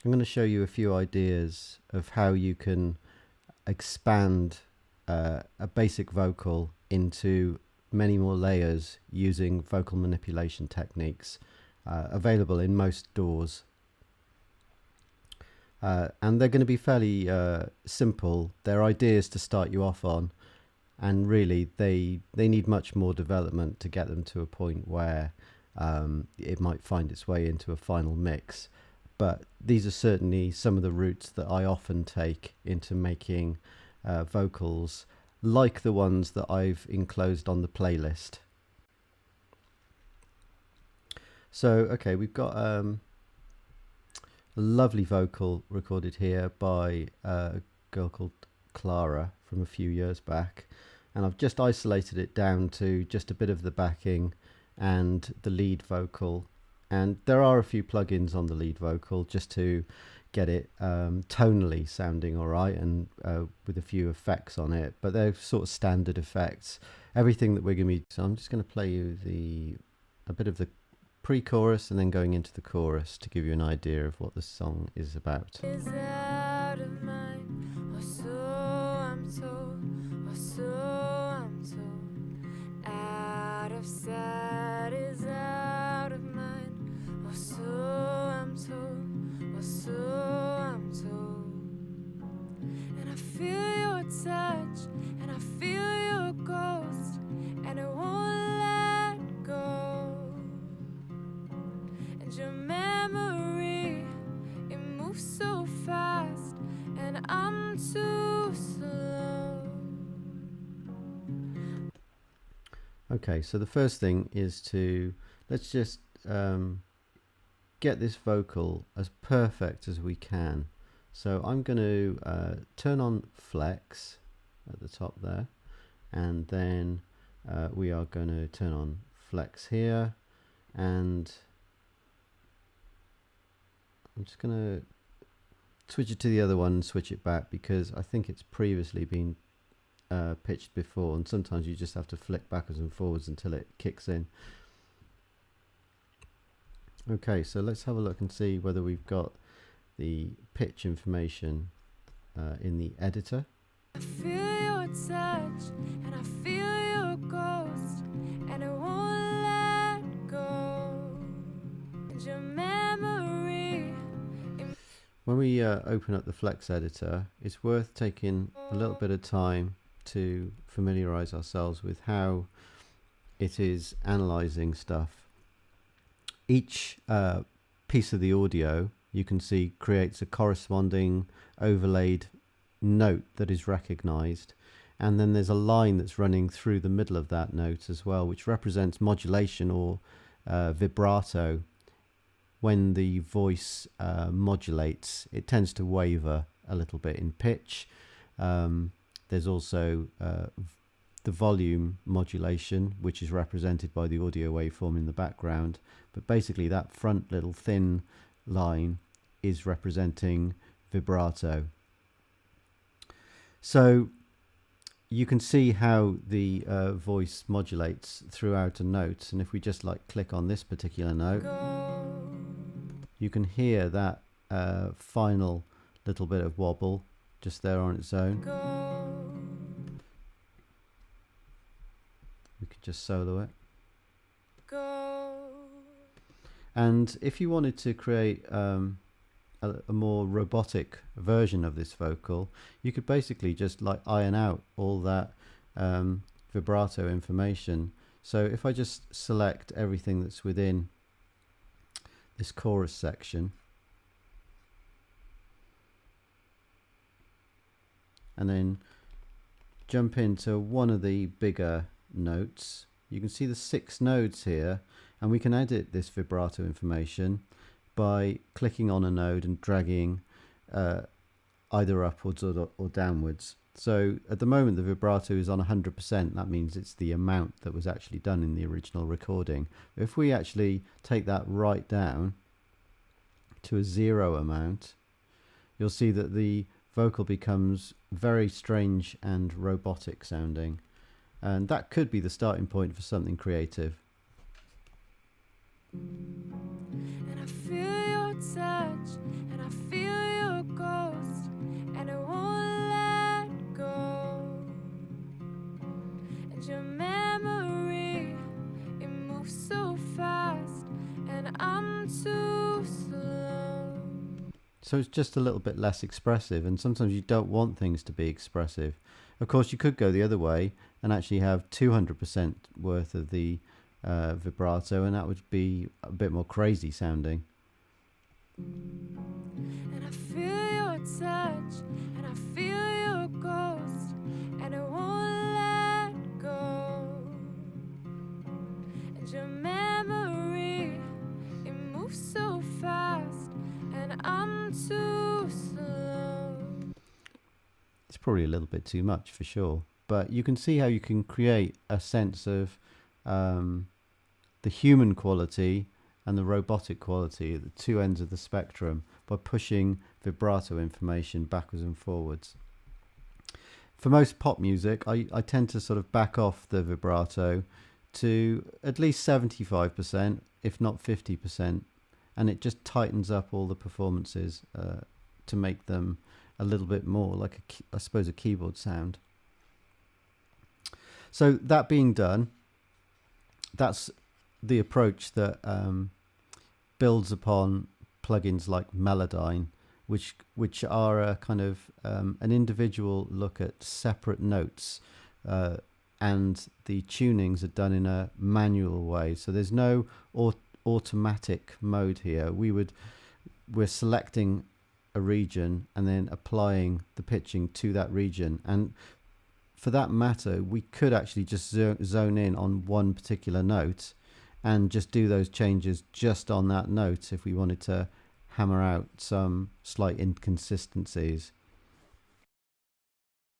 I'm going to show you a few ideas of how you can expand a basic vocal into many more layers using vocal manipulation techniques available in most DAWs. And they're going to be fairly simple. They're ideas to start you off on, and really they need much more development to get them to a point where it might find its way into a final mix. But these are certainly some of the routes that I often take into making vocals like the ones that I've enclosed on the playlist. So okay, we've got a lovely vocal recorded here by a girl called Clara from a few years back, and I've just isolated it down to just a bit of the backing and the lead vocal. And there are a few plugins on the lead vocal just to get it tonally sounding all right, and with a few effects on it, but they're sort of standard effects. Everything that we're going to be, so I'm just going to play you a bit of the pre-chorus and then going into the chorus to give you an idea of what the song is about. Is out of mind, or so I'm told, or so I'm told. Out of sight is out of mind, or so I'm told, or so I'm told. And I feel your touch, and I feel your ghost, and it won't let go. And your memory, it moves so fast, and I'm too slow. Okay, so the first thing is to, let's just get this vocal as perfect as we can. So I'm going to turn on Flex at the top there, and then we are going to turn on Flex here, and I'm just going to switch it to the other one and switch it back, because I think it's previously been pitched before, and sometimes you just have to flick backwards and forwards until it kicks in. Okay, so let's have a look and see whether we've got the pitch information in the editor. I feel your touch, and I feel your ghost, and it won't let go. And your memory. When we open up the Flex editor, it's worth taking a little bit of time to familiarize ourselves with how it is analyzing stuff. Each piece of the audio, you can see, creates a corresponding overlaid note that is recognized, and then there's a line that's running through the middle of that note as well, which represents modulation or vibrato. When the voice modulates, it tends to waver a little bit in pitch. There's also the volume modulation, which is represented by the audio waveform in the background. But basically that front little thin line is representing vibrato. So you can see how the voice modulates throughout a note, and if we just like click on this particular note, you can hear that final little bit of wobble just there on its own. We could just solo it. And if you wanted to create a more robotic version of this vocal, you could basically just like iron out all that vibrato information. So if I just select everything that's within this chorus section, and then jump into one of the bigger notes, you can see the 6 nodes here, and we can edit this vibrato information by clicking on a node and dragging either upwards or downwards. So at the moment the vibrato is on 100%. That means it's the amount that was actually done in the original recording. If we actually take that right down to a 0 amount, you'll see that the vocal becomes very strange and robotic sounding, and that could be the starting point for something creative. And I feel your touch, and I feel So it's just a little bit less expressive, and sometimes you don't want things to be expressive. Of course, you could go the other way and actually have 200% worth of the vibrato, and that would be a bit more crazy sounding. And I feel your touch, and I feel your ghost, and it won't let go. And your memory, it moves so fast, and I'm too slow. It's probably a little bit too much for sure, but you can see how you can create a sense of the human quality and the robotic quality at the two ends of the spectrum by pushing vibrato information backwards and forwards. For most pop music, I tend to sort of back off the vibrato to at least 75%, if not 50%, and it just tightens up all the performances to make them a little bit more like, I suppose, a keyboard sound. So that being done, that's the approach that builds upon plugins like Melodyne, which are a kind of an individual look at separate notes, and the tunings are done in a manual way. So there's no automatic mode here. We're selecting a region and then applying the pitching to that region, and for that matter, we could actually just zone in on one particular note and just do those changes just on that note if we wanted to hammer out some slight inconsistencies.